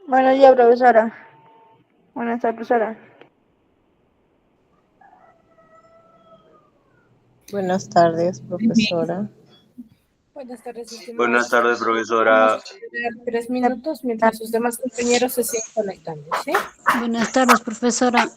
Buenos días, profesora. Buenas tardes, profesora. Buenas tardes, profesora. Buenas tardes, estimados. Buenas tardes, profesora. Vamos a esperar 3 minutos mientras sus demás compañeros se siguen conectando, ¿sí? Buenas tardes, profesora.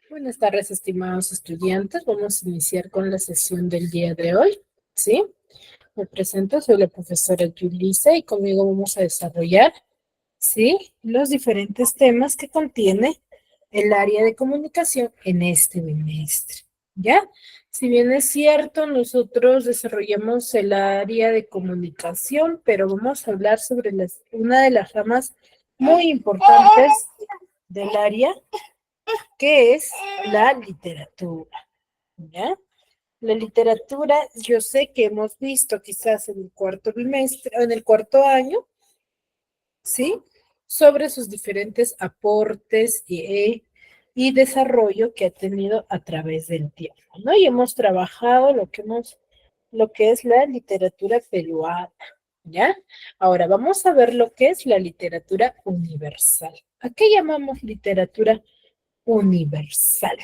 Buenas tardes, estimados estudiantes. Vamos a iniciar con la sesión del día de hoy, ¿sí? Me presento, soy la profesora Yulisa y conmigo vamos a desarrollar, ¿sí?, los diferentes temas que contiene el área de comunicación en este bimestre, ¿ya? Si bien es cierto, nosotros desarrollamos el área de comunicación, pero vamos a hablar sobre una de las ramas muy importantes del área, que es la literatura, ¿ya? La literatura, yo sé que hemos visto quizás en el cuarto bimestre, o en el cuarto año, ¿sí?, sobre sus diferentes aportes y desarrollo que ha tenido a través del tiempo, ¿no? Y hemos trabajado lo que es la literatura peruana, ¿ya? Ahora vamos a ver lo que es la literatura universal. ¿A qué llamamos literatura universal?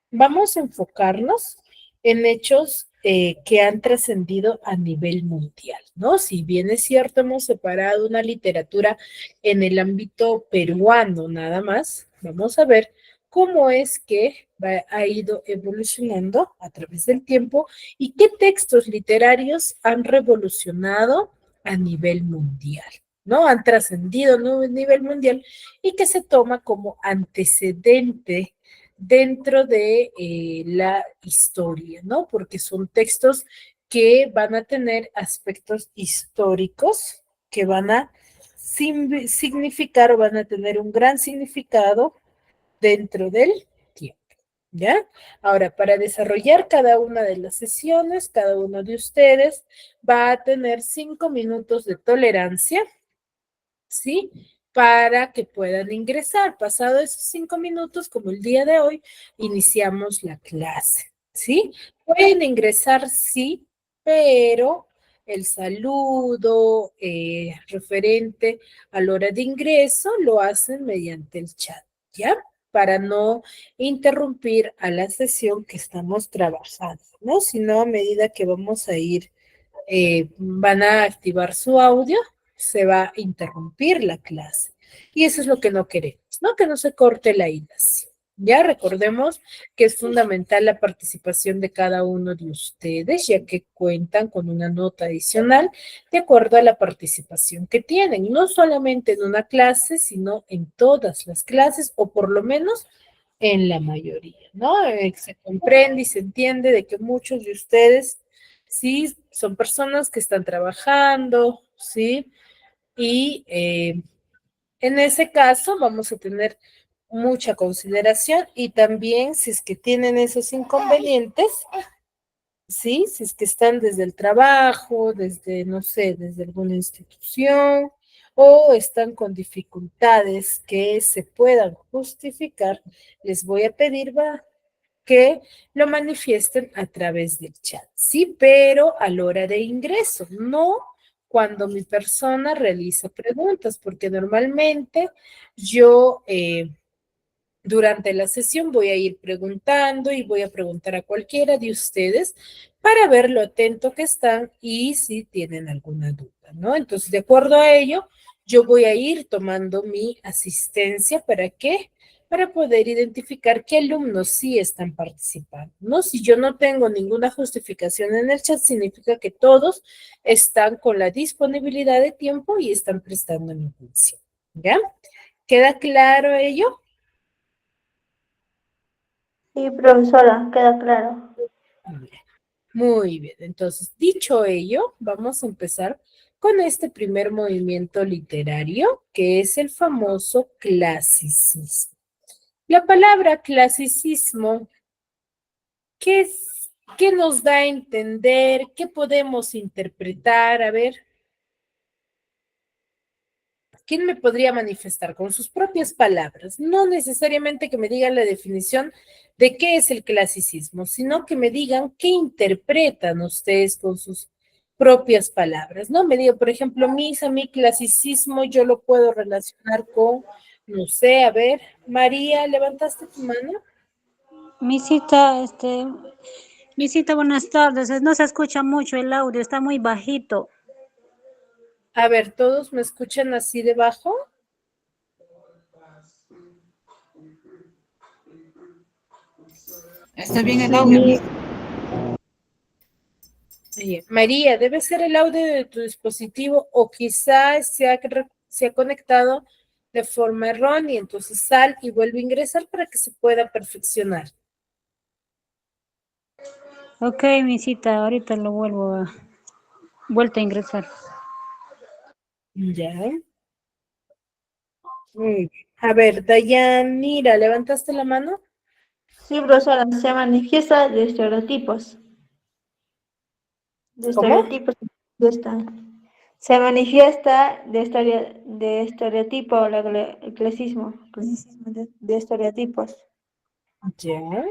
Vamos a enfocarnos en hechos que han trascendido a nivel mundial, ¿no? Si bien es cierto, hemos separado una literatura en el ámbito peruano nada más, vamos a ver cómo es que ha ido evolucionando a través del tiempo y qué textos literarios han revolucionado a nivel mundial, ¿no? Han trascendido a nivel mundial y que se toma como antecedente dentro de la historia, ¿no? Porque son textos que van a tener aspectos históricos que van a significar o van a tener un gran significado dentro del tiempo, ¿ya? Ahora, para desarrollar cada una de las sesiones, cada uno de ustedes va a tener 5 minutos de tolerancia, ¿sí? Para que puedan ingresar. Pasado esos 5 minutos, como el día de hoy, iniciamos la clase, ¿sí? Pueden ingresar, sí, pero el saludo referente a la hora de ingreso lo hacen mediante el chat, ¿ya? Para no interrumpir a la sesión que estamos trabajando, ¿no? Sino a medida que vamos a ir van a activar su audio, se va a interrumpir la clase. Y eso es lo que no queremos, ¿no? Que no se corte la hilación. Ya recordemos que es fundamental la participación de cada uno de ustedes, ya que cuentan con una nota adicional de acuerdo a la participación que tienen, no solamente en una clase, sino en todas las clases, o por lo menos en la mayoría, ¿no? Se comprende y se entiende de que muchos de ustedes, sí, son personas que están trabajando, ¿sí? Y en ese caso vamos a tener mucha consideración y también si es que tienen esos inconvenientes, ¿sí? Si es que están desde el trabajo, desde, no sé, desde alguna institución o están con dificultades que se puedan justificar, les voy a pedir que lo manifiesten a través del chat, ¿sí? Pero a la hora de ingreso, no cuando mi persona realiza preguntas, porque normalmente yo durante la sesión voy a ir preguntando y voy a preguntar a cualquiera de ustedes para ver lo atento que están y si tienen alguna duda, ¿no? Entonces, de acuerdo a ello, yo voy a ir tomando mi asistencia para qué, para poder identificar qué alumnos sí están participando, ¿no? Si yo no tengo ninguna justificación en el chat, significa que todos están con la disponibilidad de tiempo y están prestando mi atención, ¿ya? ¿Queda claro ello? Sí, profesora, queda claro. Muy bien, entonces, dicho ello, vamos a empezar con este primer movimiento literario, que es el famoso clasicismo. La palabra clasicismo, ¿qué es? ¿Qué nos da a entender? ¿Qué podemos interpretar? A ver, ¿quién me podría manifestar con sus propias palabras? No necesariamente que me digan la definición de qué es el clasicismo, sino que me digan qué interpretan ustedes con sus propias palabras, ¿no? Me digo, por ejemplo, a mí clasicismo yo lo puedo relacionar con, no sé, a ver, María, ¿levantaste tu mano? Misita, buenas tardes. No se escucha mucho el audio, está muy bajito. A ver, ¿todos me escuchan así debajo? Está bien el audio, Miss. María, debe ser el audio de tu dispositivo o quizás se ha conectado de forma errónea, entonces sal y vuelve a ingresar para que se pueda perfeccionar. Ok, misita, ahorita lo vuelto a ingresar. Ya. Muy bien. A ver, Dayanira, ¿levantaste la mano? Sí, profesora, se manifiesta de estereotipos. De ¿Cómo? estereotipos de esta. Se manifiesta de estereotipo, el clasismo de estereotipos. Ya.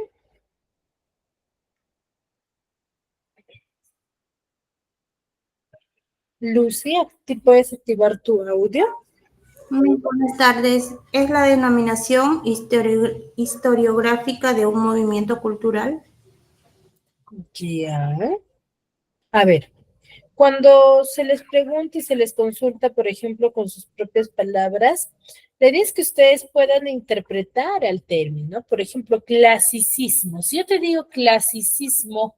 Lucía, ¿te puedes activar tu audio? Muy buenas tardes. ¿Es la denominación historiográfica de un movimiento cultural? Ya. A ver, cuando se les pregunta y se les consulta, por ejemplo, con sus propias palabras, la idea es que ustedes puedan interpretar al término. Por ejemplo, clasicismo. Si yo te digo clasicismo,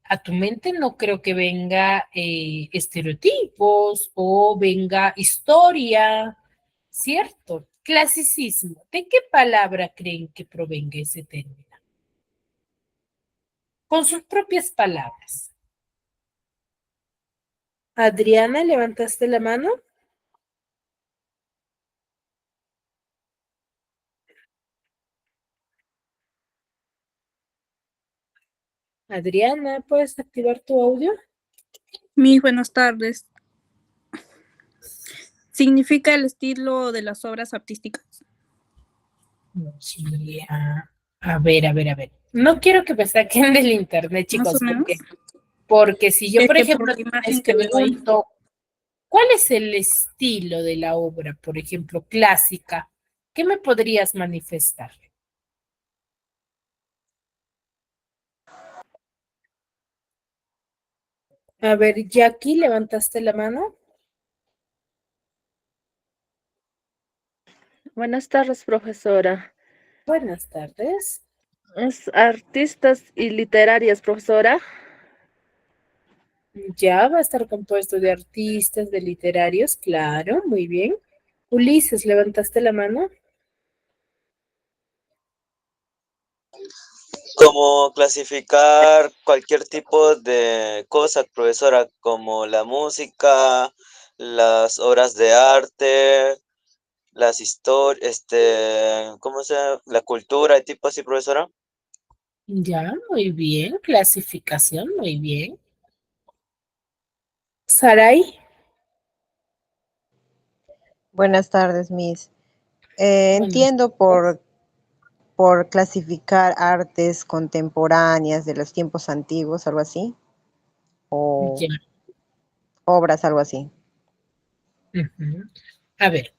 a tu mente no creo que venga estereotipos o venga historia, ¿cierto? Clasicismo. ¿De qué palabra creen que provenga ese término? Con sus propias palabras. Adriana, ¿levantaste la mano? Adriana, ¿puedes activar tu audio? Mis buenas tardes. ¿Significa el estilo de las obras artísticas? Sí, a ver, a ver, a ver. No quiero que me saquen del internet, Más o chicos, menos. porque si yo, Es por que por ejemplo, la imagen les que veo ahí. pregunto, ¿cuál es el estilo de la obra, por ejemplo, clásica? ¿Qué me podrías manifestar? A ver, Jackie, ¿levantaste la mano? Buenas tardes, profesora. Buenas tardes. Es artistas y literarias, profesora. Ya va a estar compuesto de artistas, de literarios, claro, muy bien. Ulises, ¿levantaste la mano? Como clasificar cualquier tipo de cosa, profesora, como la música, las obras de arte, las historias, ¿cómo se llama? La cultura, y tipo así, profesora. Ya, muy bien. Clasificación, muy bien. Saray, Buenas tardes, Miss. buenas Entiendo tardes. por clasificar artes contemporáneas de los tiempos antiguos, algo así, o Ya. obras, algo así. Ujú. A ver,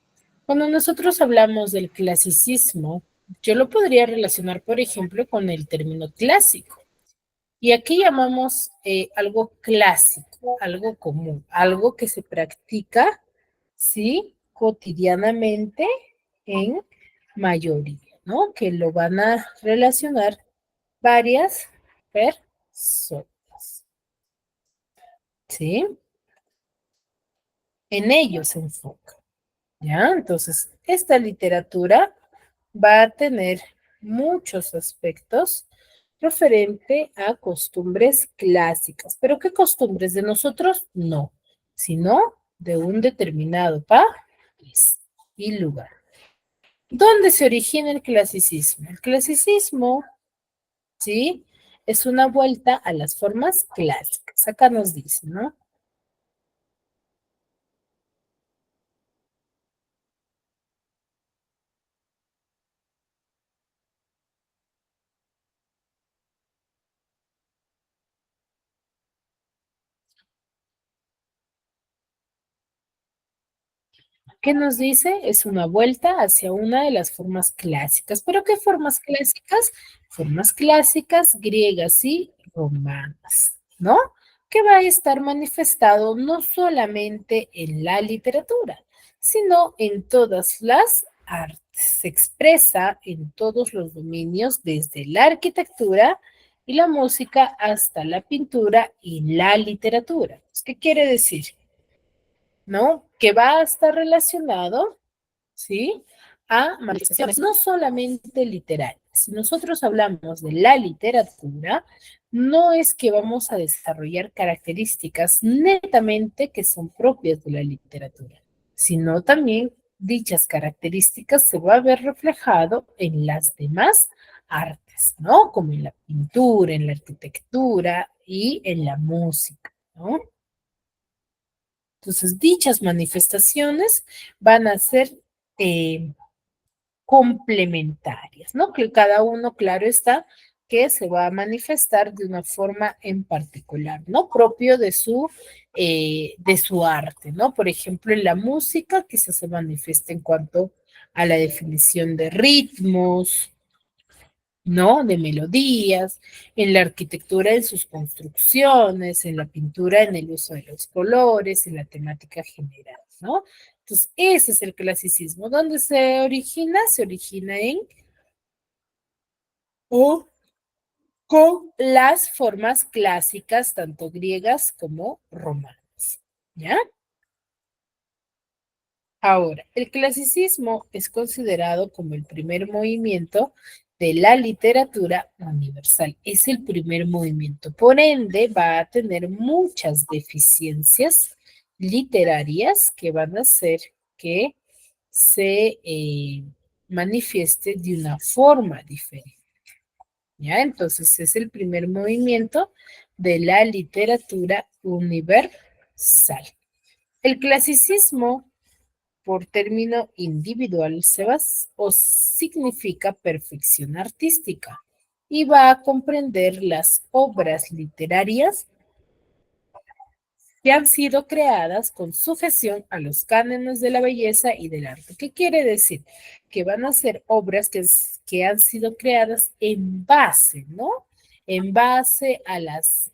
cuando nosotros hablamos del clasicismo, yo lo podría relacionar, por ejemplo, con el término clásico. Y aquí llamamos algo clásico, algo común, algo que se practica, ¿sí? Cotidianamente en mayoría, ¿no? Que lo van a relacionar varias personas, ¿sí? En ello se enfoca, ¿ya? Entonces, esta literatura va a tener muchos aspectos referente a costumbres clásicas. ¿Pero qué costumbres de nosotros? No, sino de un determinado país y lugar. ¿Dónde se origina el clasicismo? El clasicismo, ¿sí? Es una vuelta a las formas clásicas. Acá nos dice, ¿no? ¿Qué nos dice? Es una vuelta hacia una de las formas clásicas. ¿Pero qué formas clásicas? Formas clásicas griegas y romanas, ¿no? Que va a estar manifestado no solamente en la literatura, sino en todas las artes. Se expresa en todos los dominios, desde la arquitectura y la música hasta la pintura y la literatura. ¿Qué quiere decir? ¿No? Que va a estar relacionado, ¿sí? A manifestaciones no solamente literarias. Si nosotros hablamos de la literatura, no es que vamos a desarrollar características netamente que son propias de la literatura, sino también dichas características se va a ver reflejado en las demás artes, ¿no? Como en la pintura, en la arquitectura y en la música, ¿no? Entonces, dichas manifestaciones van a ser eh, complementarias, ¿no? Que cada uno, claro está, que se va a manifestar de una forma en particular, ¿no? Propio de su arte, ¿no? Por ejemplo, en la música quizás se manifiesta en cuanto a la definición de ritmos, ¿no? De melodías, en la arquitectura en sus construcciones, en la pintura en el uso de los colores, en la temática general, ¿no? Entonces, ese es el clasicismo. ¿Dónde se origina? Se origina en o con las formas clásicas, tanto griegas como romanas, ¿ya? Ahora, el clasicismo es considerado como el primer movimiento de la literatura universal. Es el primer movimiento. Por ende, va a tener muchas deficiencias literarias que van a hacer que se manifieste de una forma diferente. ¿Ya? Entonces, es el primer movimiento de la literatura universal. El clasicismo por término individual se basa o significa perfección artística y va a comprender las obras literarias que han sido creadas con sujeción a los cánones de la belleza y del arte. ¿Qué quiere decir? Que van a ser obras que han sido creadas en base, ¿no? En base a las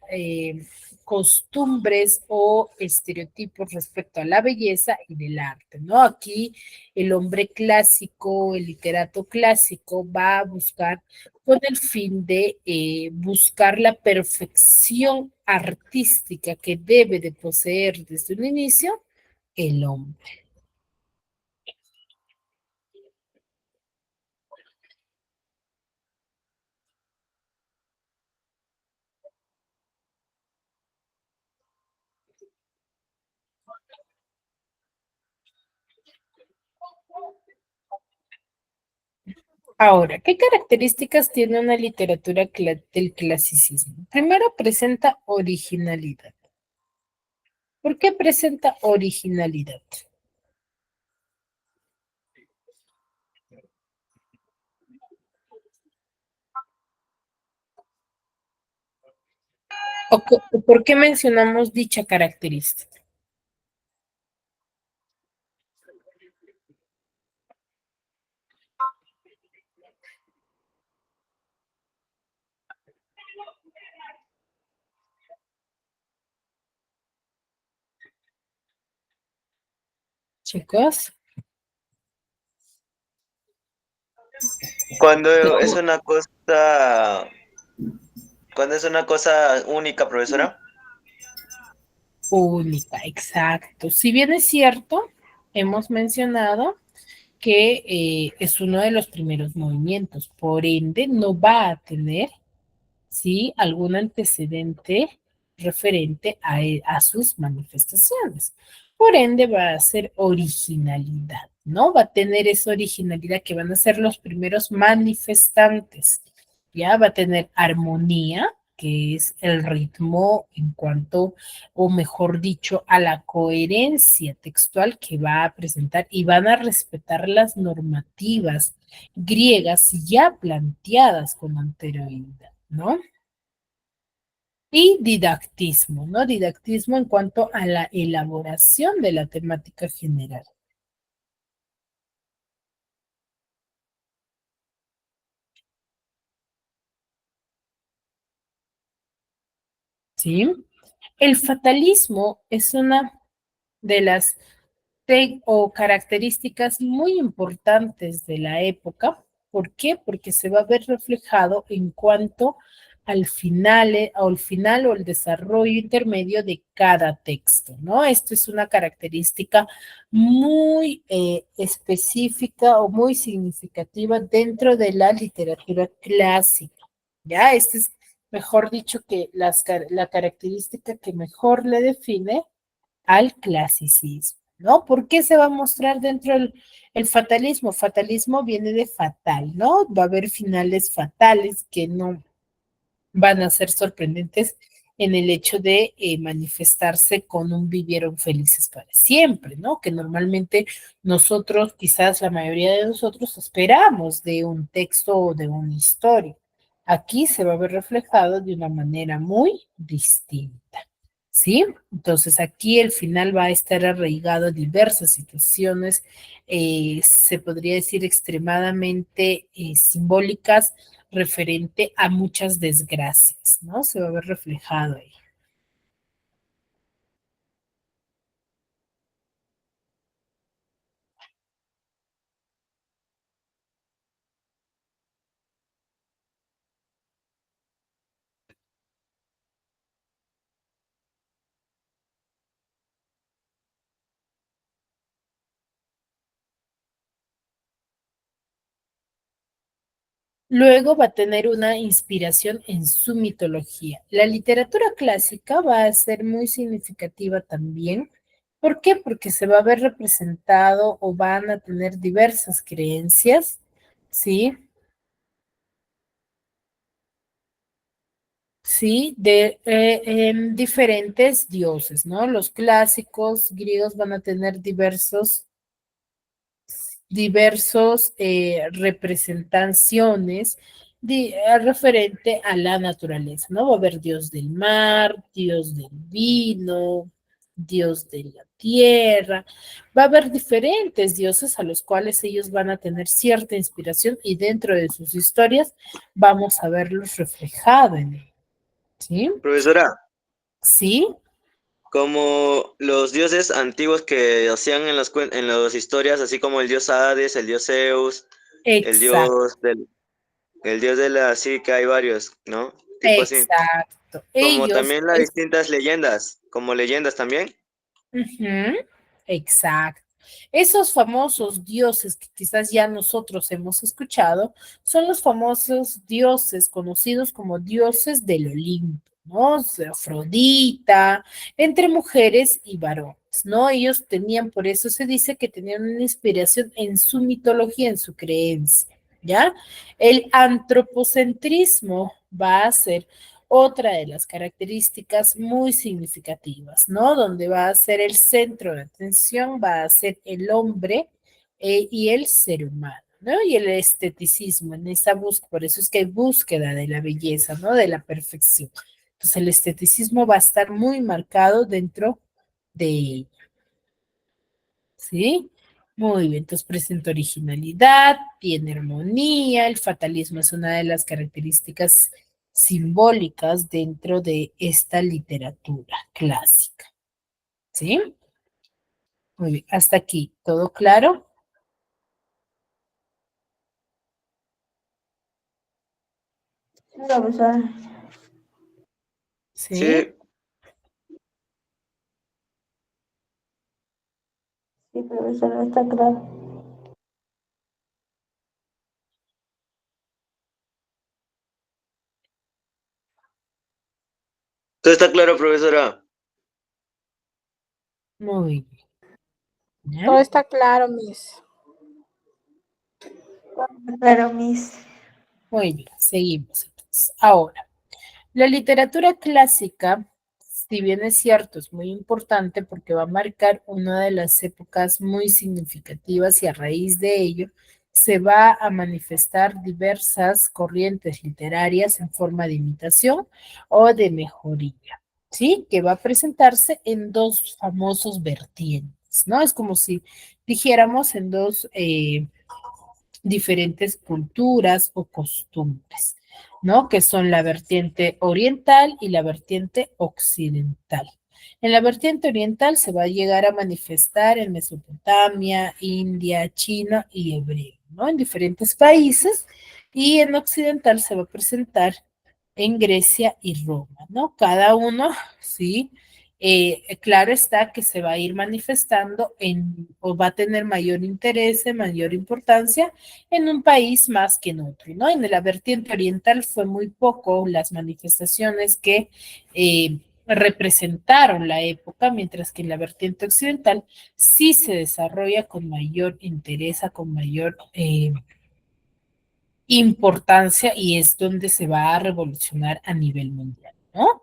costumbres o estereotipos respecto a la belleza y del arte, ¿no? Aquí el hombre clásico, el literato clásico va a buscar con el fin de buscar la perfección artística que debe de poseer desde un inicio el hombre. Ahora, ¿qué características tiene una literatura del clasicismo? Primero, presenta originalidad. ¿Por qué presenta originalidad? ¿Por qué mencionamos dicha característica? Chicos, Cuando es una cosa, cuando es una cosa única, profesora. única, exacto. Si bien es cierto, hemos mencionado que es uno de los primeros movimientos, por ende no va a tener, ¿sí?, algún antecedente referente a sus manifestaciones. Por ende va a ser originalidad, ¿no? Va a tener esa originalidad que van a ser los primeros manifestantes. Ya va a tener armonía, que es el ritmo en cuanto, o mejor dicho, a la coherencia textual que va a presentar, y van a respetar las normativas griegas ya planteadas con anterioridad, ¿no? Y didactismo, ¿no? Didactismo en cuanto a la elaboración de la temática general, ¿sí? El fatalismo es una de las o características muy importantes de la época. ¿Por qué? Porque se va a ver reflejado en cuanto al final o el desarrollo intermedio de cada texto, ¿no? Esto es una característica muy específica o muy significativa dentro de la literatura clásica, ¿ya? Este es, mejor dicho, que la característica que mejor le define al clasicismo, ¿no? ¿Por qué se va a mostrar dentro el fatalismo? Fatalismo viene de fatal, ¿no? Va a haber finales fatales que no van a ser sorprendentes en el hecho de manifestarse con un vivieron felices para siempre, ¿no? Que normalmente nosotros, quizás la mayoría de nosotros, esperamos de un texto o de una historia. Aquí se va a ver reflejado de una manera muy distinta, ¿sí? Entonces aquí el final va a estar arraigado a diversas situaciones, se podría decir extremadamente simbólicas, referente a muchas desgracias, ¿no? Se va a ver reflejado ahí. Luego va a tener una inspiración en su mitología. La literatura clásica va a ser muy significativa también. ¿Por qué? Porque se va a ver representado o van a tener diversas creencias, ¿sí? Sí, en diferentes dioses, ¿no? Los clásicos griegos van a tener diversos representaciones referente a la naturaleza, ¿no? Va a haber dios del mar, dios del vino, dios de la tierra, va a haber diferentes dioses a los cuales ellos van a tener cierta inspiración y dentro de sus historias vamos a verlos reflejados en él, ¿sí? Profesora, ¿Sí? Como los dioses antiguos que hacían en en las historias, así como el dios Hades, el dios Zeus, el Exacto, dios el dios de la, sí que hay varios, ¿no? Tipo así. exacto. Como Ellos, también las distintas leyendas, como leyendas también. ujú, exacto. Esos famosos dioses que quizás ya nosotros hemos escuchado son los famosos dioses conocidos como dioses del Olimpo, ¿no? Afrodita, entre mujeres y varones, ¿no? Ellos tenían, por eso se dice que tenían una inspiración en su mitología, en su creencia, ¿ya? El antropocentrismo va a ser otra de las características muy significativas, ¿no? Donde va a ser el centro de atención, va a ser el hombre y el ser humano, ¿no? Y el esteticismo en esa búsqueda, por eso es que hay búsqueda de la belleza, ¿no? De la perfección. Entonces el esteticismo va a estar muy marcado dentro de ella, ¿sí? Muy bien, entonces presenta originalidad, tiene armonía, el fatalismo es una de las características simbólicas dentro de esta literatura clásica, ¿sí? Muy bien, hasta aquí, ¿todo claro? Sí, profesora. ¿Sí? Sí, Sí, profesora, está claro. todo está claro, profesora. Muy bien. Todo ¿Ya? está claro, Miss. Claro, Miss. Muy bien, seguimos entonces. Ahora. La literatura clásica, si bien es cierto, es muy importante porque va a marcar una de las épocas muy significativas y a raíz de ello se va a manifestar diversas corrientes literarias en forma de imitación o de mejoría, ¿sí? Que va a presentarse en dos famosos vertientes, ¿no? Es como si dijéramos en dos diferentes culturas o costumbres, ¿no? Que son la vertiente oriental y la vertiente occidental. En la vertiente oriental se va a llegar a manifestar en Mesopotamia, India, China y hebreo, ¿no? En diferentes países. Y en occidental se va a presentar en Grecia y Roma, ¿no? Cada uno, sí, claro está que se va a ir manifestando o va a tener mayor interés, mayor importancia en un país más que en otro, ¿no? En la vertiente oriental fue muy poco las manifestaciones que representaron la época, mientras que en la vertiente occidental sí se desarrolla con mayor interés, con mayor importancia y es donde se va a revolucionar a nivel mundial, ¿no?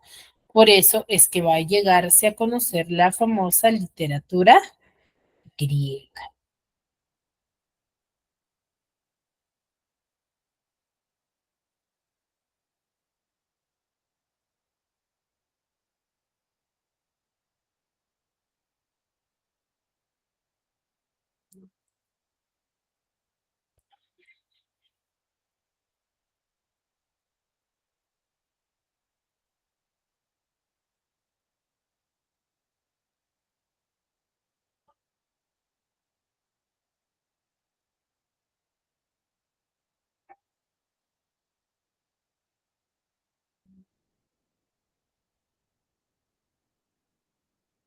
Por eso es que va a llegarse a conocer la famosa literatura griega.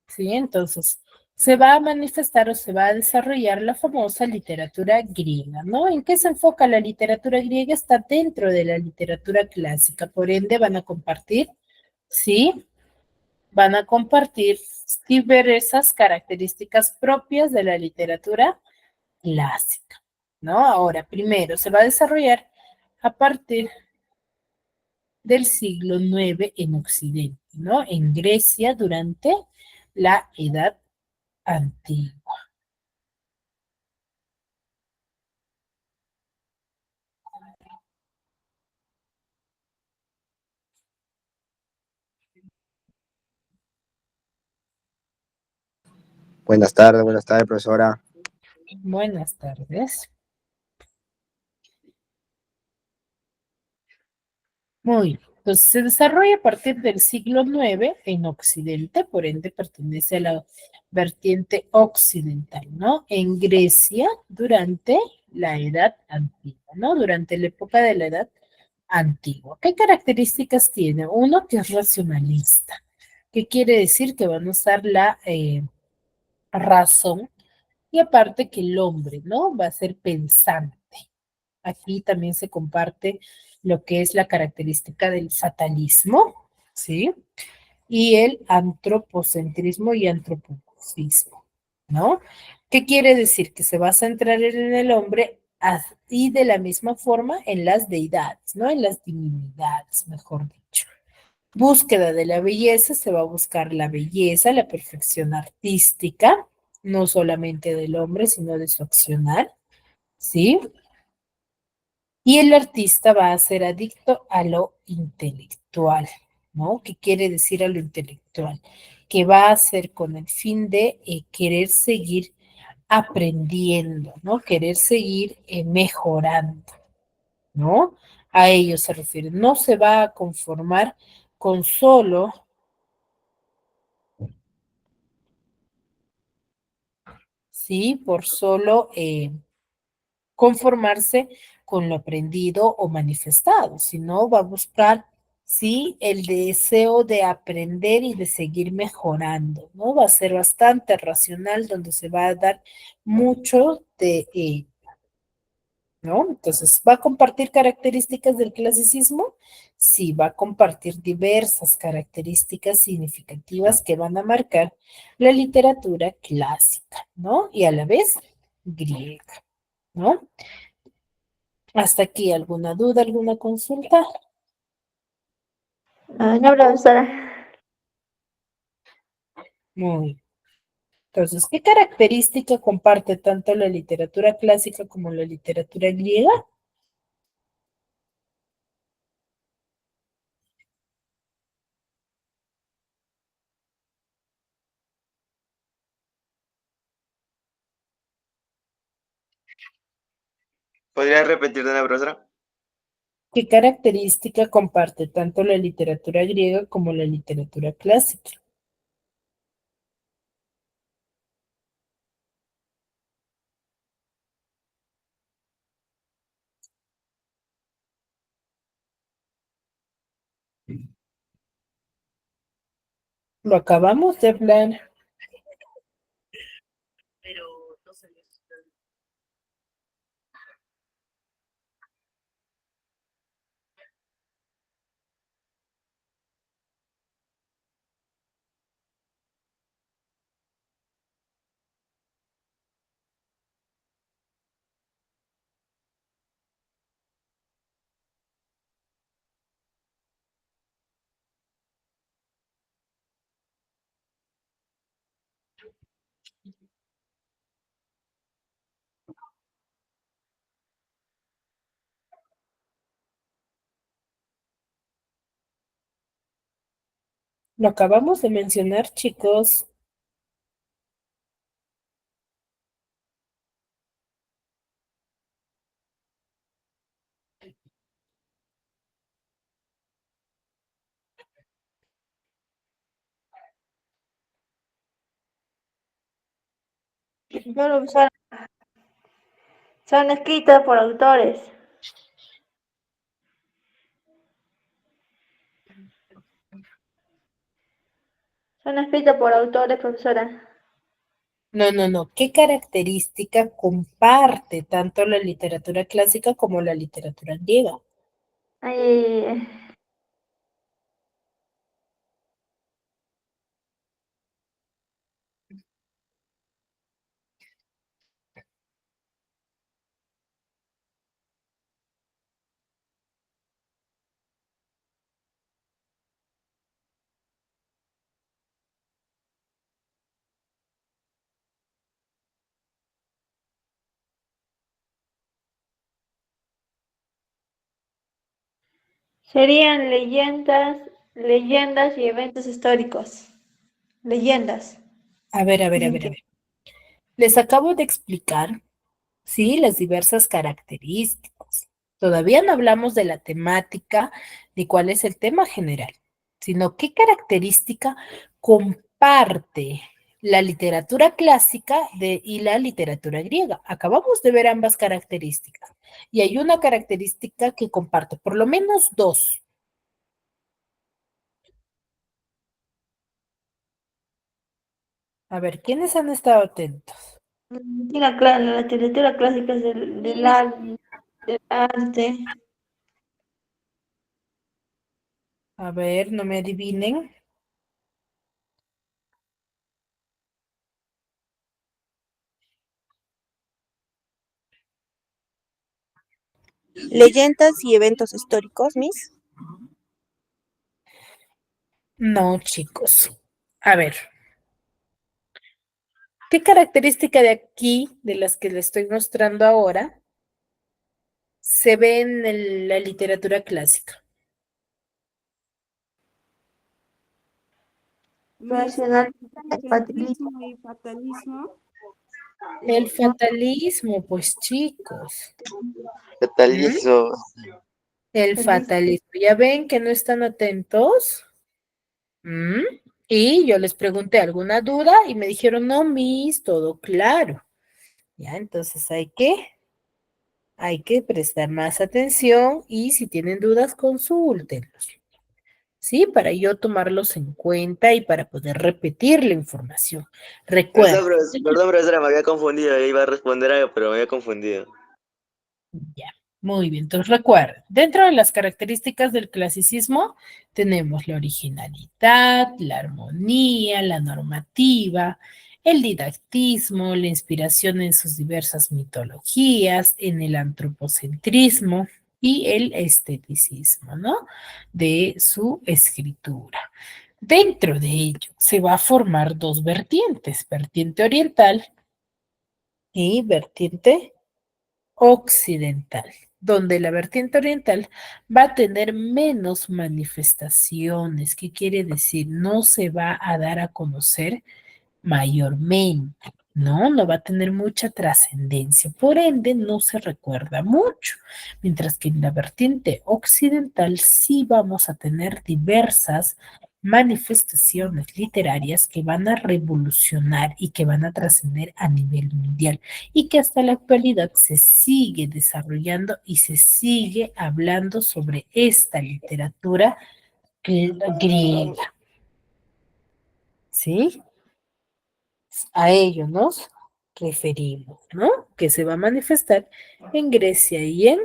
¿Sí? Entonces, se va a manifestar o se va a desarrollar la famosa literatura griega, ¿no? ¿En qué se enfoca la literatura griega? Está dentro de la literatura clásica, por ende van a compartir, ¿sí? Van a compartir diversas características propias de la literatura clásica, ¿no? Ahora, primero, se va a desarrollar a partir del siglo IX en Occidente, ¿no? En Grecia durante la Edad Antigua. Buenas tardes, profesora. Buenas tardes. Muy bien. Entonces se desarrolla a partir del siglo IX en Occidente, por ende pertenece a la vertiente occidental, ¿no? En Grecia durante la Edad Antigua, ¿no? Durante la época de la Edad Antigua. ¿Qué características tiene? Uno que es racionalista. ¿Qué quiere decir? Que van a usar la razón y aparte que el hombre, ¿no? Va a ser pensante. Aquí también se comparte lo que es la característica del fatalismo, ¿sí? Y el antropocentrismo y antropomorfismo, ¿no? ¿Qué quiere decir? Que se va a centrar en el hombre y de la misma forma en las deidades, ¿no? En las divinidades, mejor dicho. Búsqueda de la belleza, se va a buscar la belleza, la perfección artística, no solamente del hombre, sino de su accionar, ¿sí? Y el artista va a ser adicto a lo intelectual, ¿no? ¿Qué quiere decir a lo intelectual? Que va a ser con el fin de querer seguir aprendiendo, ¿no? Querer seguir mejorando, ¿no? A ello se refiere. No se va a conformar con solo, ¿sí? Por solo conformarse con lo aprendido o manifestado, sino va a buscar, sí, el deseo de aprender y de seguir mejorando, ¿no? Va a ser bastante racional, donde se va a dar mucho de ello, ¿no? Entonces, ¿va a compartir características del clasicismo? Sí, va a compartir diversas características significativas que van a marcar la literatura clásica, ¿no? Y a la vez griega, ¿no? Hasta aquí, ¿alguna duda, alguna consulta? No, profesora. Muy bien. Entonces, ¿qué característica comparte tanto la literatura clásica como la literatura griega? ¿Podría repetir de la profesora? ¿Qué característica comparte tanto la literatura griega como la literatura clásica? Lo acabamos de hablar. Lo acabamos de mencionar, chicos. No, profesora. Son escritas por autores. Son escritas por autores, profesora. No. ¿Qué característica comparte tanto la literatura clásica como la literatura griega? Ay, serían leyendas y eventos históricos. Leyendas. A ver. Les acabo de explicar, sí, las diversas características, Todavía no hablamos de la temática ni cuál es el tema general, sino qué característica comparte la literatura clásica y la literatura griega. Acabamos de ver ambas características y hay una característica que comparte, por lo menos dos. A ver, ¿quiénes han estado atentos? La literatura clásica es del arte. A ver, no me adivinen. Leyendas y eventos históricos, Miss. No, chicos. A ver, ¿qué característica de aquí, de las que le estoy mostrando ahora, se ve en la literatura clásica? Racional, Racionalismo y fatalismo. El fatalismo, pues chicos. ¿Mm? Fatalizo. El fatalismo. ¿Ya ven que no están atentos? ¿Mm? Y yo les pregunté alguna duda y me dijeron, no, Miss, todo claro. Ya, entonces hay que prestar más atención y si tienen dudas, consúltenlos. ¿Sí? Para yo tomarlos en cuenta y para poder repetir la información. Recuerden. Perdón, profesora, me había confundido. Iba a responder algo, pero me había confundido. Ya, muy bien. Entonces recuerden, dentro de las características del clasicismo tenemos la originalidad, la armonía, la normativa, el didactismo, la inspiración en sus diversas mitologías, en el antropocentrismo y el esteticismo, ¿no? De su escritura. Dentro de ello se va a formar dos vertientes, vertiente oriental y vertiente occidental, donde la vertiente oriental va a tener menos manifestaciones. ¿Qué quiere decir? No se va a dar a conocer mayormente, ¿no? No va a tener mucha trascendencia, por ende no se recuerda mucho, mientras que en la vertiente occidental sí vamos a tener diversas manifestaciones literarias que van a revolucionar y que van a trascender a nivel mundial y que hasta la actualidad se sigue desarrollando y se sigue hablando sobre esta literatura griega, ¿sí? A ello nos referimos, ¿no? Que se va a manifestar en Grecia y en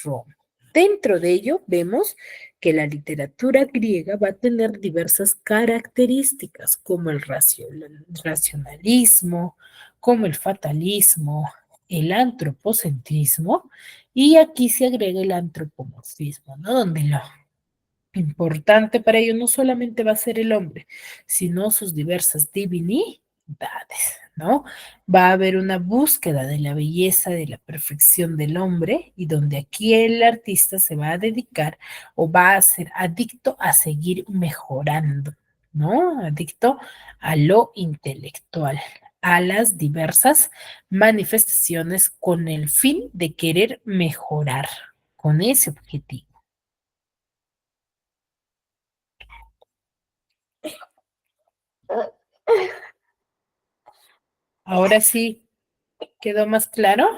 Roma. Dentro de ello vemos que la literatura griega va a tener diversas características, como el racionalismo, como el fatalismo, el antropocentrismo, y aquí se agrega el antropomorfismo, ¿no? Donde lo importante para ello no solamente va a ser el hombre, sino sus diversas divinidades, ¿no? Va a haber una búsqueda de la belleza, de la perfección del hombre, y donde aquí el artista se va a dedicar o va a ser adicto a seguir mejorando, ¿no? Adicto a lo intelectual, a las diversas manifestaciones con el fin de querer mejorar, con ese objetivo. Ahora sí, ¿quedó más claro?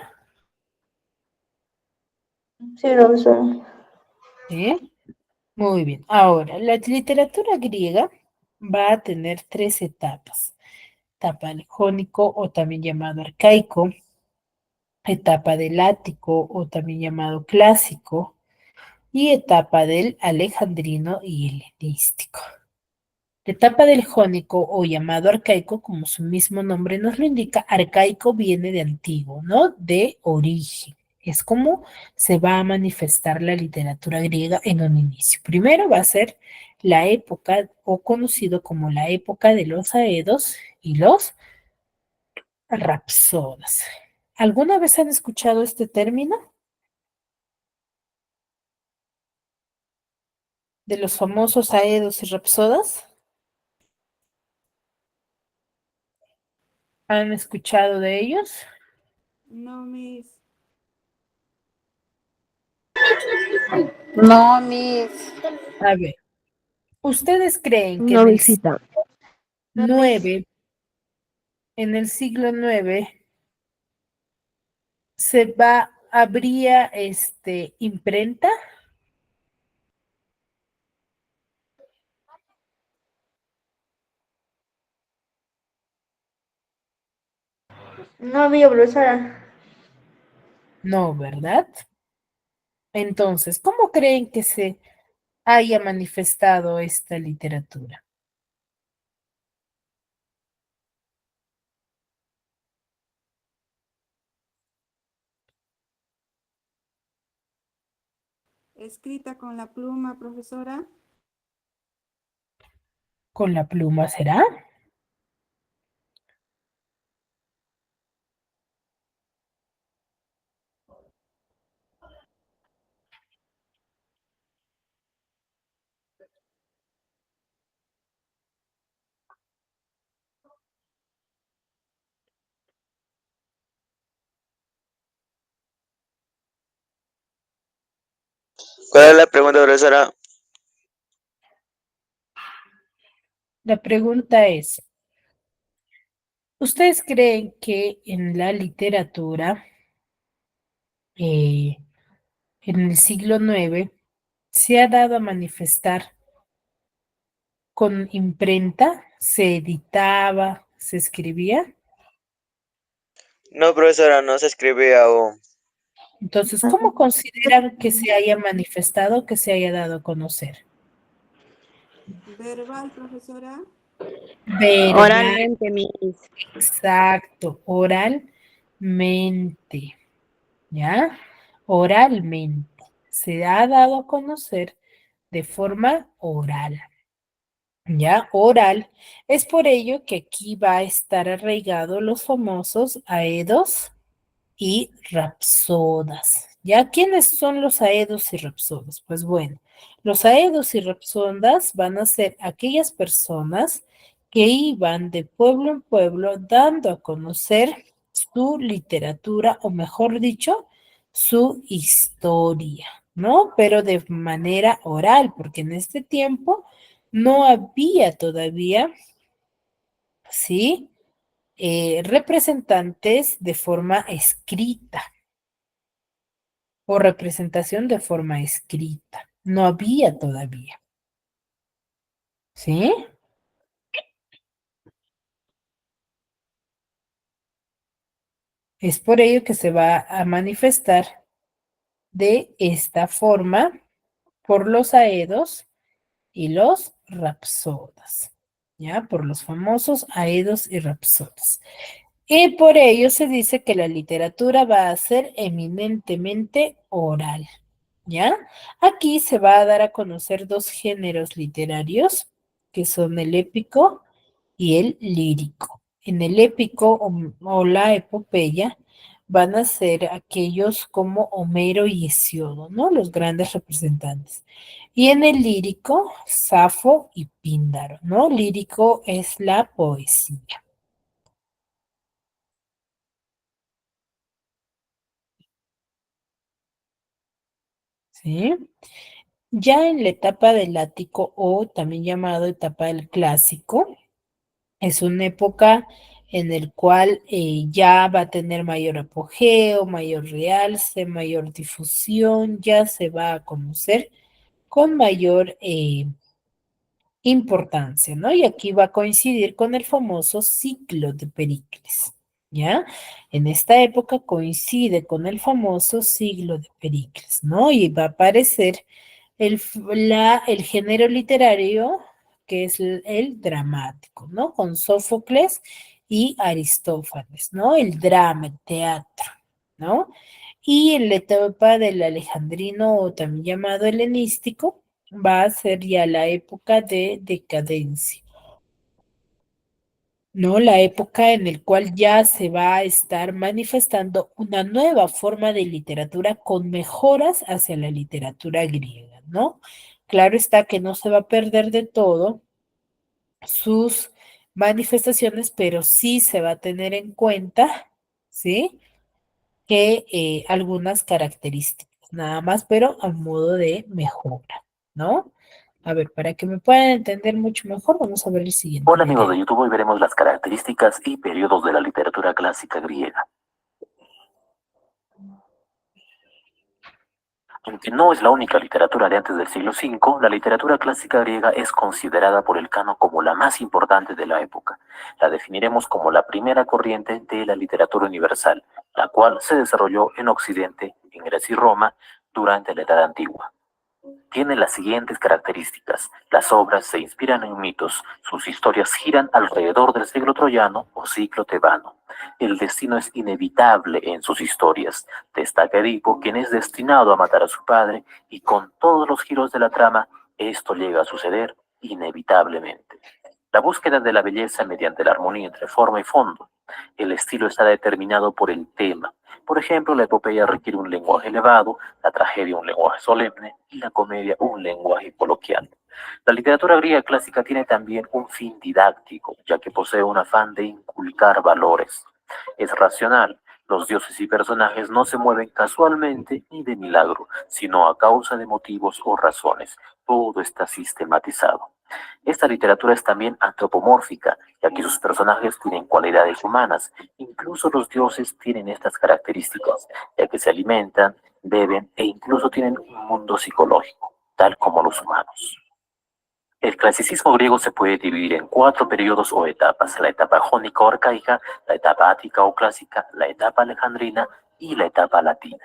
Sí, profesora. ¿Sí? Muy bien. Ahora, la literatura griega va a tener tres etapas. Etapa del jónico o también llamado arcaico, etapa del ático o también llamado clásico y etapa del alejandrino y helenístico. La etapa del jónico o llamado arcaico, como su mismo nombre nos lo indica, arcaico viene de antiguo, ¿no? De origen. Es como se va a manifestar la literatura griega en un inicio. Primero va a ser la época, o conocido como la época de los aedos y los rapsodas. ¿Alguna vez han escuchado este término? De los famosos aedos y rapsodas. ¿Han escuchado de ellos? No, Miss. No, mis. A ver, ¿ustedes creen que No, visita. nueve, en el siglo IX habría imprenta? No había, profesora. No, ¿verdad? Entonces, ¿cómo creen que se haya manifestado esta literatura? Escrita con la pluma, profesora. ¿Con la pluma será? ¿Cuál es la pregunta, profesora? La pregunta es, ¿ustedes creen que en la literatura, en el siglo IX, se ha dado a manifestar con imprenta? ¿Se editaba? ¿Se escribía? No, profesora, no se escribe aún. Entonces, ¿cómo consideran que se haya manifestado, que se haya dado a conocer? Verbal, profesora. Verbal, Oralmente, mis. exacto, oralmente, ¿ya? Oralmente. Se ha dado a conocer de forma oral, ¿ya? Oral. Es por ello que aquí va a estar arraigado los famosos aedos y rapsodas. ¿Ya? ¿Quiénes son los aedos y rapsodas? Pues bueno, los aedos y rapsodas van a ser aquellas personas que iban de pueblo en pueblo dando a conocer su literatura, o mejor dicho, su historia, ¿no? Pero de manera oral, porque en este tiempo no había todavía, ¿sí? Representantes de forma escrita o representación de forma escrita. No había todavía. ¿Sí? Es por ello que se va a manifestar de esta forma por los aedos y los rapsodas. ¿Ya? Por los famosos aedos y rapsodas. Y por ello se dice que la literatura va a ser eminentemente oral. ¿Ya? Aquí se va a dar a conocer dos géneros literarios, que son el épico y el lírico. En el épico o la epopeya van a ser aquellos como Homero y Hesiodo, ¿no? Los grandes representantes. Y en el lírico, Safo y Píndaro, ¿no? Lírico es la poesía. ¿Sí? Ya en la etapa del ático, o también llamado etapa del clásico, es una época en el cual ya va a tener mayor apogeo, mayor realce, mayor difusión, ya se va a conocer con mayor importancia, ¿no? Y aquí va a coincidir con el famoso ciclo de Pericles, ¿ya? En esta época coincide con el famoso siglo de Pericles, ¿no? Y va a aparecer el género literario que es el dramático, ¿no? Con Sófocles y Aristófanes, ¿no? El drama, el teatro, ¿no? Y en la etapa del alejandrino, o también llamado helenístico, va a ser ya la época de decadencia, ¿no? La época en la cual ya se va a estar manifestando una nueva forma de literatura con mejoras hacia la literatura griega, ¿no? Claro está que no se va a perder de todo sus manifestaciones, pero sí se va a tener en cuenta, ¿sí? Que algunas características, nada más, pero a modo de mejora, ¿no? A ver, para que me puedan entender mucho mejor, vamos a ver el siguiente Hola amigos de video. YouTube, hoy veremos las características y periodos de la literatura clásica griega. Aunque no es la única literatura de antes del siglo V, la literatura clásica griega es considerada por el canon como la más importante de la época. La definiremos como la primera corriente de la literatura universal, la cual se desarrolló en Occidente, en Grecia y Roma, durante la Edad Antigua. Tiene las siguientes características. Las obras se inspiran en mitos, sus historias giran alrededor del siglo troyano o ciclo tebano. El destino es inevitable en sus historias. Destaca Edipo, quien es destinado a matar a su padre, y con todos los giros de la trama, esto llega a suceder inevitablemente. La búsqueda de la belleza mediante la armonía entre forma y fondo. El estilo está determinado por el tema. Por ejemplo, la epopeya requiere un lenguaje elevado, la tragedia un lenguaje solemne y la comedia un lenguaje coloquial. La literatura griega clásica tiene también un fin didáctico, ya que posee un afán de inculcar valores. Es racional. Los dioses y personajes no se mueven casualmente ni de milagro, sino a causa de motivos o razones. Todo está sistematizado. Esta literatura es también antropomórfica, ya que sus personajes tienen cualidades humanas. Incluso los dioses tienen estas características, ya que se alimentan, beben e incluso tienen un mundo psicológico, tal como los humanos. El clasicismo griego se puede dividir en 4 periodos o etapas: la etapa jónica o arcaica, la etapa ática o clásica, la etapa alejandrina y la etapa latina.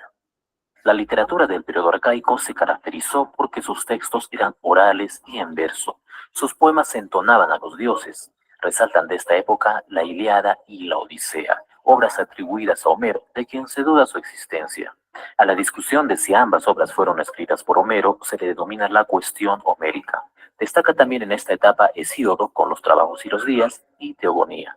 La literatura del periodo arcaico se caracterizó porque sus textos eran orales y en verso. Sus poemas se entonaban a los dioses. Resaltan de esta época la Ilíada y la Odisea, obras atribuidas a Homero, de quien se duda su existencia. A la discusión de si ambas obras fueron escritas por Homero se le denomina la cuestión homérica. Destaca también en esta etapa Hesíodo con los trabajos y los días y Teogonía.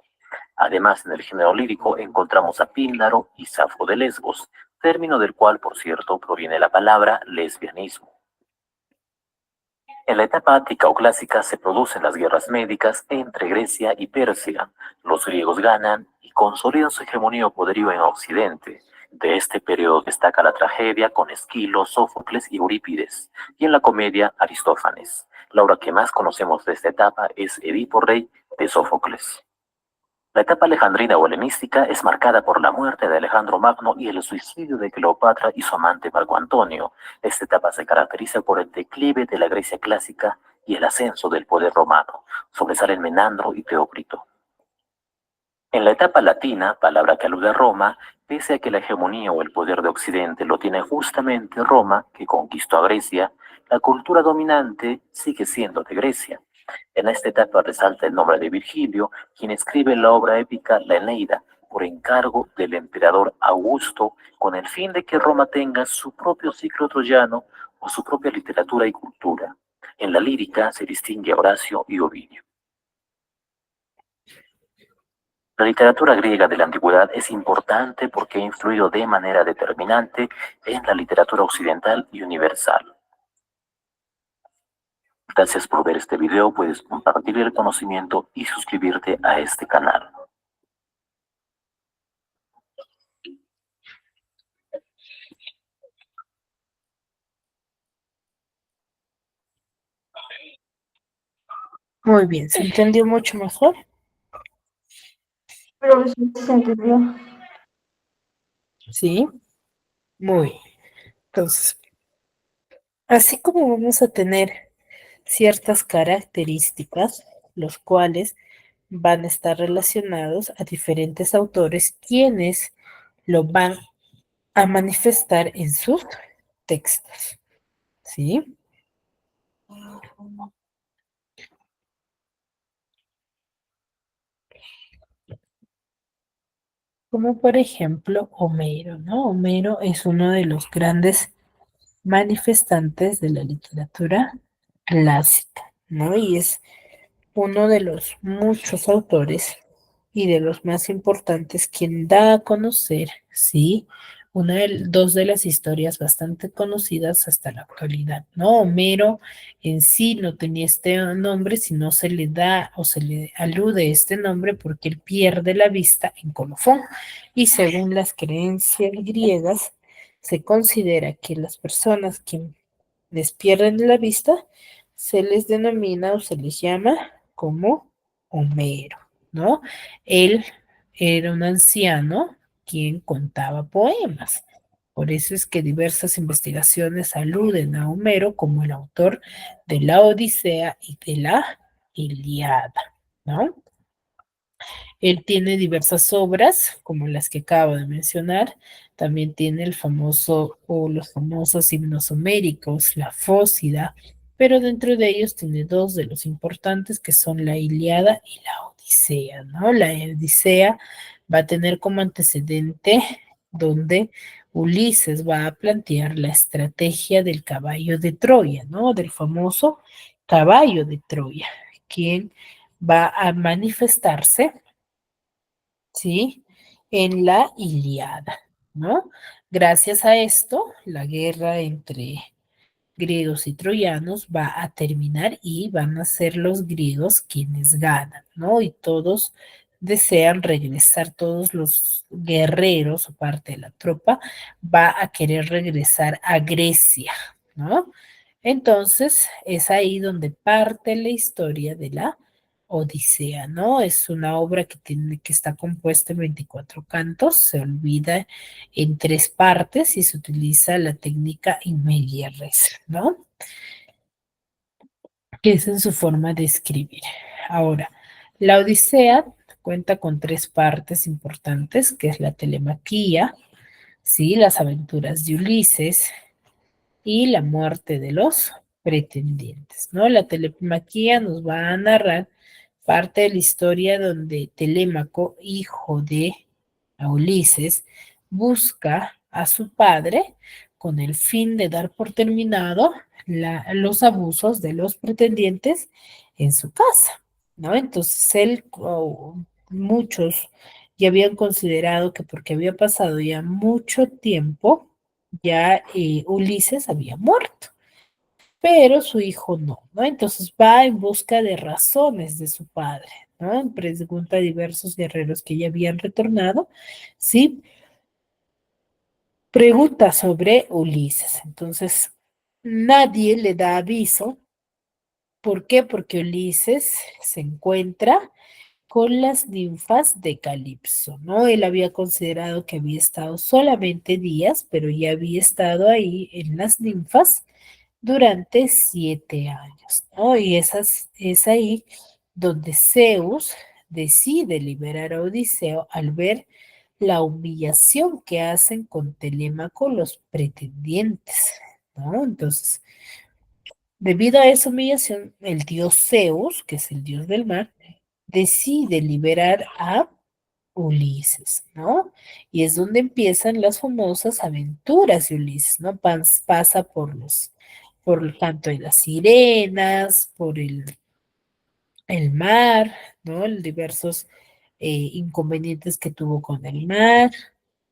Además, en el género lírico encontramos a Píndaro y Safo de Lesbos, término del cual, por cierto, proviene la palabra lesbianismo. En la etapa ática o clásica se producen las guerras médicas entre Grecia y Persia. Los griegos ganan y consolidan su hegemonía o poderío en Occidente. De este periodo destaca la tragedia con Esquilo, Sófocles y Eurípides, y en la comedia Aristófanes. La obra que más conocemos de esta etapa es Edipo Rey de Sófocles. La etapa alejandrina o helenística es marcada por la muerte de Alejandro Magno y el suicidio de Cleopatra y su amante Marco Antonio. Esta etapa se caracteriza por el declive de la Grecia clásica y el ascenso del poder romano. Sobresalen Menandro y Teócrito. En la etapa latina, palabra que alude a Roma, pese a que la hegemonía o el poder de Occidente lo tiene justamente Roma, que conquistó a Grecia, la cultura dominante sigue siendo de Grecia. En esta etapa resalta el nombre de Virgilio, quien escribe la obra épica La Eneida, por encargo del emperador Augusto, con el fin de que Roma tenga su propio ciclo troyano o su propia literatura y cultura. En la lírica se distingue a Horacio y Ovidio. La literatura griega de la antigüedad es importante porque ha influido de manera determinante en la literatura occidental y universal. Gracias por ver este video, puedes compartir el conocimiento y suscribirte a este canal. Muy bien, ¿se entendió mucho mejor? Profesor, ¿se entendió? Sí, muy bien. Entonces, así como vamos a tener ciertas características, los cuales van a estar relacionados a diferentes autores, quienes lo van a manifestar en sus textos, ¿sí? Como por ejemplo Homero, ¿no? Homero es uno de los grandes manifestantes de la literatura clásica, ¿no? Y es uno de los muchos autores y de los más importantes quien da a conocer, ¿sí? Dos de las historias bastante conocidas hasta la actualidad, ¿no? Homero en sí no tenía este nombre, sino se le da o se le alude este nombre porque él pierde la vista en Colofón y según las creencias griegas se considera que las personas que les pierden la vista se les denomina o se les llama como Homero, ¿no? Él era un anciano quien contaba poemas. Por eso es que diversas investigaciones aluden a Homero como el autor de la Odisea y de la Ilíada, ¿no? Él tiene diversas obras, como las que acabo de mencionar. También tiene el famoso o los famosos himnos homéricos, la Fósida, pero dentro de ellos tiene dos de los importantes que son la Ilíada y la Odisea, ¿no? La Odisea va a tener como antecedente donde Ulises va a plantear la estrategia del caballo de Troya, ¿no? Del famoso caballo de Troya, quien va a manifestarse, ¿sí? En la Ilíada, ¿no? Gracias a esto, la guerra entre griegos y troyanos va a terminar y van a ser los griegos quienes ganan, ¿no? Y todos desean regresar, todos los guerreros o parte de la tropa va a querer regresar a Grecia, ¿no? Entonces es ahí donde parte la historia de la Odisea, ¿no? Es una obra que está compuesta en 24 cantos, se olvida en 3 partes y se utiliza la técnica in media res, ¿no? Que es en su forma de escribir. Ahora, la Odisea cuenta con 3 partes importantes, que es la telemaquía, ¿sí? Las aventuras de Ulises y la muerte de los pretendientes, ¿no? La telemaquía nos va a narrar parte de la historia donde Telémaco, hijo de Ulises, busca a su padre con el fin de dar por terminado los abusos de los pretendientes en su casa, ¿no? Entonces él, muchos ya habían considerado que porque había pasado ya mucho tiempo, ya Ulises había muerto, pero su hijo no, ¿no? Entonces va en busca de razones de su padre, ¿no? Pregunta a diversos guerreros que ya habían retornado, ¿sí? Pregunta sobre Ulises. Entonces, nadie le da aviso. ¿Por qué? Porque Ulises se encuentra con las ninfas de Calipso, ¿no? Él había considerado que había estado solamente días, pero ya había estado ahí en las ninfas durante 7 años, ¿no? Y es ahí donde Zeus decide liberar a Odiseo al ver la humillación que hacen con Telémaco los pretendientes, ¿no? Entonces, debido a esa humillación, el dios Zeus, que es el dios del mar, decide liberar a Ulises, ¿no? Y es donde empiezan las famosas aventuras de Ulises, ¿no? Pasa por el canto de las sirenas, por el mar, ¿no? Diversos inconvenientes que tuvo con el mar,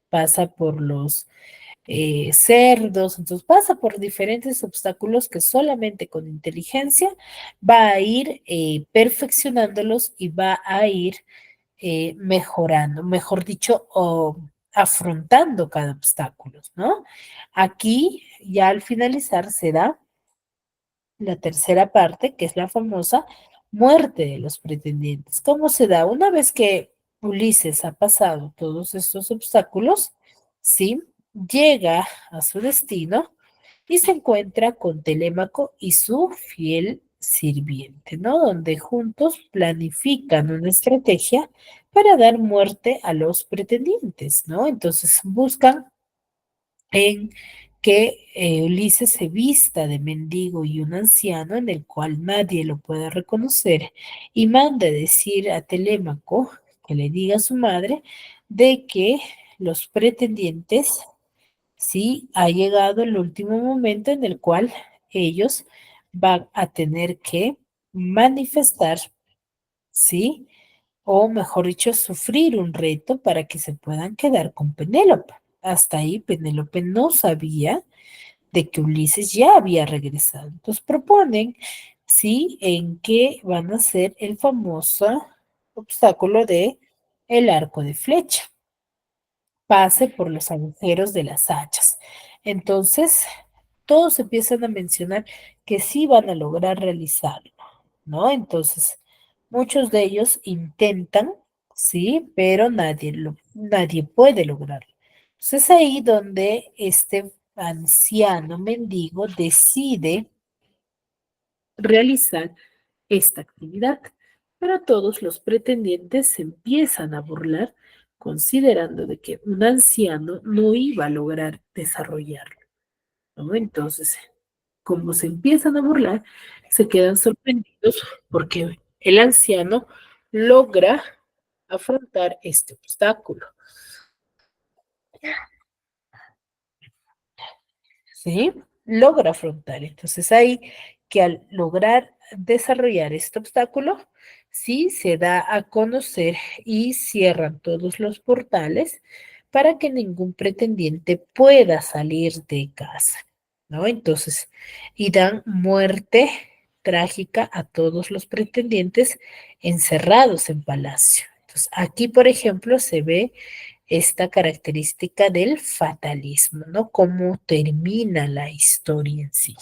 pasa por los cerdos, entonces pasa por diferentes obstáculos que solamente con inteligencia va a ir perfeccionándolos y va a ir mejorando, mejor dicho, o afrontando cada obstáculo, ¿no? Aquí, ya al finalizar, se da la tercera parte, que es la famosa muerte de los pretendientes. ¿Cómo se da? Una vez que Ulises ha pasado todos estos obstáculos, ¿sí? Llega a su destino y se encuentra con Telémaco y su fiel sirviente, ¿no? Donde juntos planifican una estrategia para dar muerte a los pretendientes, ¿no? Entonces buscan en que Ulises se vista de mendigo y un anciano en el cual nadie lo pueda reconocer y manda decir a Telémaco que le diga a su madre de que los pretendientes, sí, ha llegado el último momento en el cual ellos van a tener que manifestar, ¿sí? O mejor dicho, sufrir un reto para que se puedan quedar con Penélope. Hasta ahí Penélope no sabía de que Ulises ya había regresado. Entonces proponen, ¿sí? En que van a hacer el famoso obstáculo de el arco de flecha. Pase por los agujeros de las hachas. Entonces, todos empiezan a mencionar que sí van a lograr realizarlo, ¿no? Entonces, muchos de ellos intentan, sí, pero nadie puede lograrlo. Entonces, es ahí donde este anciano mendigo decide realizar esta actividad, pero todos los pretendientes se empiezan a burlar considerando de que un anciano no iba a lograr desarrollarlo, ¿no? Entonces, como se empiezan a burlar, se quedan sorprendidos porque el anciano logra afrontar este obstáculo, ¿sí? Logra afrontar. Entonces ahí que al lograr desarrollar este obstáculo, sí se da a conocer y cierran todos los portales para que ningún pretendiente pueda salir de casa, ¿no? Entonces, y dan muerte trágica a todos los pretendientes encerrados en palacio. Entonces, aquí, por ejemplo, se ve esta característica del fatalismo, ¿no? Cómo termina la historia en sí,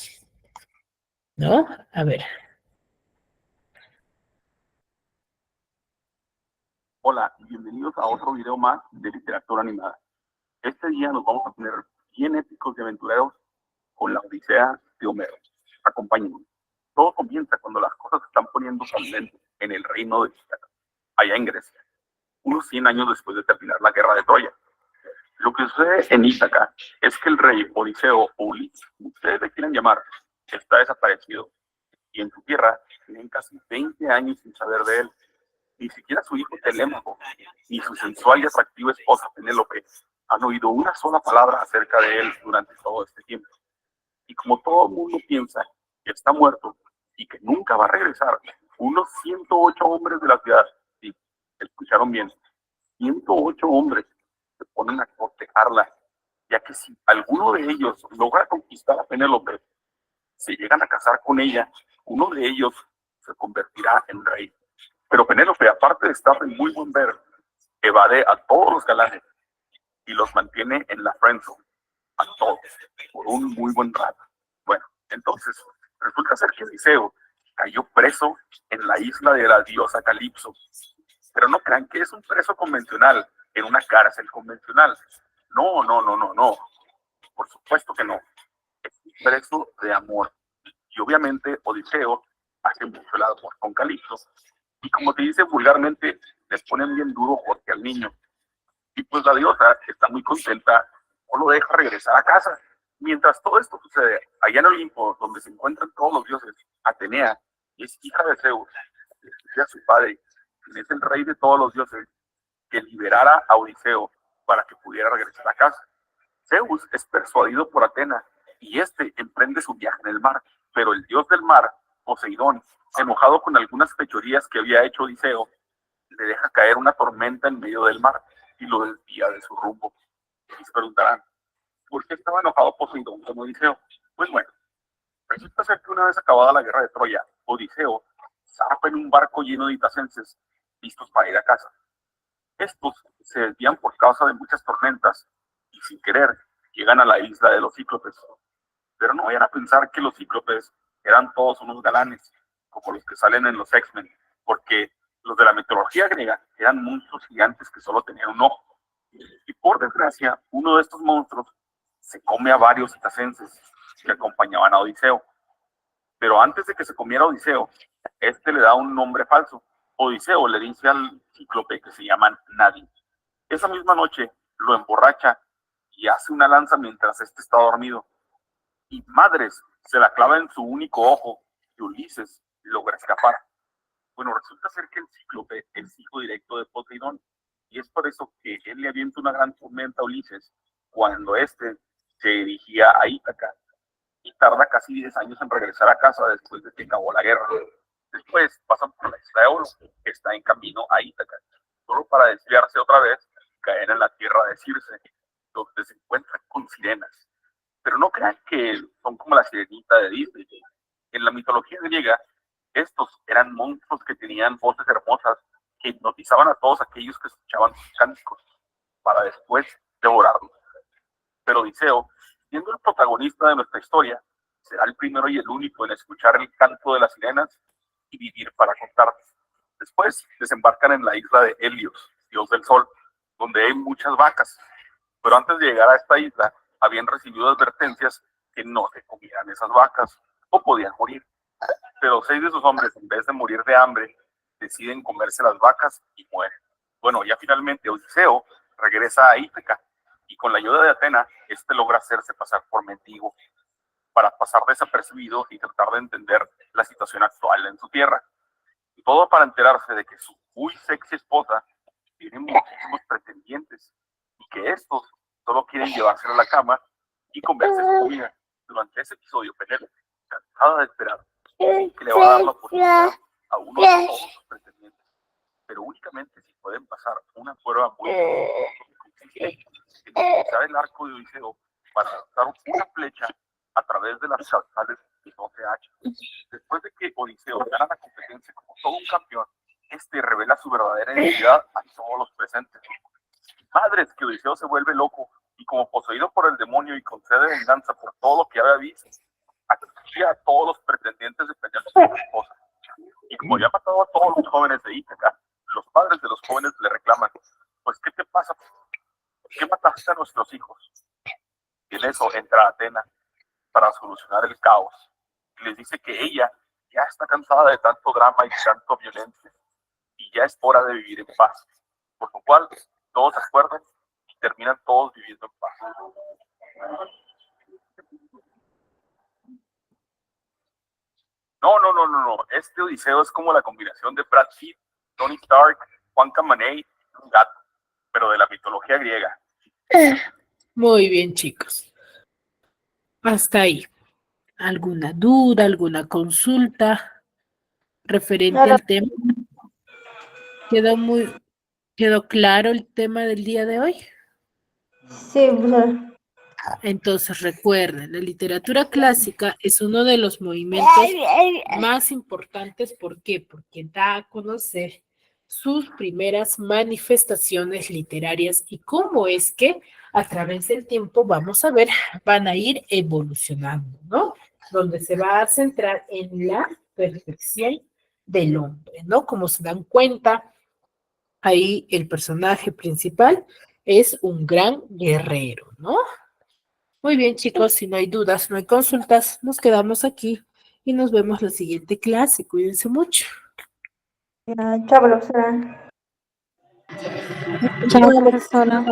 ¿no? A ver. Hola y bienvenidos a otro video más de literatura animada. Este día nos vamos a poner bien épicos y aventureros con la Odisea de Homero. Acompáñenme. Todo comienza cuando las cosas se están poniendo candentes en el reino de Ítaca, allá en Grecia, unos 100 años después de terminar la guerra de Troya. Lo que sucede en Ítaca es que el rey Odiseo o Ulises, como ustedes le quieran llamar, está desaparecido y en su tierra tienen casi 20 años sin saber de él. Ni siquiera su hijo Telémaco, ni su sensual y atractiva esposa Penélope han oído una sola palabra acerca de él durante todo este tiempo. Y como todo el mundo piensa que está muerto y que nunca va a regresar, unos 108 hombres de la ciudad, sí, escucharon bien, 108 hombres se ponen a cortejarla, ya que si alguno de ellos logra conquistar a Penélope, se llegan a casar con ella, uno de ellos se convertirá en rey. Pero Penélope, aparte de estar de muy buen ver, evade a todos los galanes y los mantiene en la friendzone, a todos, por un muy buen rato. Bueno, entonces, resulta ser que Odiseo cayó preso en la isla de la diosa Calipso. Pero no crean que es un preso convencional, en una cárcel convencional. No, no, no, no, no. Por supuesto que no. Es un preso de amor. Y obviamente Odiseo hace mucho el amor con Calipso. Y como te dice vulgarmente, le ponen bien duro porque al niño. Y pues la diosa está muy contenta, o lo deja regresar a casa. Mientras todo esto sucede, allá en Olimpo, donde se encuentran todos los dioses, Atenea es hija de Zeus, le dice a su padre, quien es el rey de todos los dioses, que liberara a Odiseo para que pudiera regresar a casa. Zeus es persuadido por Atena y este emprende su viaje en el mar, pero el dios del mar, Poseidón, enojado con algunas fechorías que había hecho Odiseo, le deja caer una tormenta en medio del mar y lo desvía de su rumbo. Y se preguntarán, ¿por qué estaba enojado Poseidón con Odiseo? Pues bueno, resulta ser que una vez acabada la guerra de Troya, Odiseo zarpa en un barco lleno de itacenses listos para ir a casa. Estos se desvían por causa de muchas tormentas y sin querer llegan a la isla de los cíclopes. Pero no vayan a pensar que los cíclopes eran todos unos galanes, como los que salen en los X-Men, porque los de la mitología griega eran monstruos gigantes que solo tenían un ojo. Y por desgracia, uno de estos monstruos se come a varios itacenses que acompañaban a Odiseo. Pero antes de que se comiera Odiseo, este le da un nombre falso. Odiseo le dice al cíclope que se llaman Nadie. Esa misma noche lo emborracha y hace una lanza mientras este está dormido. Y madres, se la clava en su único ojo y Ulises logra escapar. Bueno, resulta ser que el cíclope es hijo directo de Poseidón y es por eso que él le avienta una gran tormenta a Ulises cuando éste se dirigía a Ítaca y tarda casi 10 años en regresar a casa después de que acabó la guerra. Después pasan por la isla de Oro, que está en camino a Ítaca, solo para desviarse otra vez y caer en la tierra de Circe, donde se encuentran con sirenas. Pero no crean que son como la sirenita de Disney. En la mitología griega, estos eran monstruos que tenían voces hermosas que hipnotizaban a todos aquellos que escuchaban sus cánticos para después devorarlos. Pero Odiseo Siendo el protagonista de nuestra historia, será el primero y el único en escuchar el canto de las sirenas y vivir para contarnos. Después desembarcan en la isla de Helios, dios del sol, donde hay muchas vacas. Pero antes de llegar a esta isla, habían recibido advertencias que no se comieran esas vacas o podían morir. Pero 6 de esos hombres, en vez de morir de hambre, deciden comerse las vacas y mueren. Bueno, ya finalmente Odiseo regresa a Ítaca y con la ayuda de Atena, logra hacerse pasar por mendigo para pasar desapercibido y tratar de entender la situación actual en su tierra. Y todo para enterarse de que su muy sexy esposa tiene muchísimos pretendientes y que estos solo quieren llevársela a la cama y comerse su comida. Durante ese episodio, Penélope, cansada de esperar, que le va a dar la oportunidad a uno de todos sus pretendientes, pero únicamente si pueden pasar una prueba muy consiste en utilizar el arco de Odiseo para lanzar una flecha a través de las sales de 12 hachas. Después de que Odiseo gana la competencia como todo un campeón, revela su verdadera identidad a todos los presentes. Madres, que Odiseo se vuelve loco y como poseído por el demonio y con sed de venganza por todo lo que había visto, acudía a todos los pretendientes de pelear con su esposa. Y como ya ha matado a todos los jóvenes de Ítaca, los padres de los jóvenes le reclaman: pues, ¿qué te pasa? ¿Por qué mataste a nuestros hijos? Y en eso entra Atena para solucionar el caos. Y les dice que ella ya está cansada de tanto drama y tanto violencia, y ya es hora de vivir en paz. Por lo cual, todos se acuerdan y terminan todos viviendo en paz. No. Este Odiseo es como la combinación de Brad Pitt, Tony Stark, Juan Camané y un gato, pero de la mitología griega. Muy bien, chicos. Hasta ahí. ¿Alguna duda, alguna consulta referente al tema? ¿Quedó claro el tema del día de hoy? Sí, profesora. Entonces recuerden, la literatura clásica es uno de los movimientos más importantes. ¿Por qué? Porque da a conocer sus primeras manifestaciones literarias y cómo es que a través del tiempo, vamos a ver, van a ir evolucionando, ¿no? Donde se va a centrar en la perfección del hombre, ¿no? Como se dan cuenta, ahí el personaje principal es un gran guerrero, ¿no? Muy bien, chicos, si no hay dudas, no hay consultas, nos quedamos aquí y nos vemos la siguiente clase. Cuídense mucho. Chao, profesora. Chao, profesora.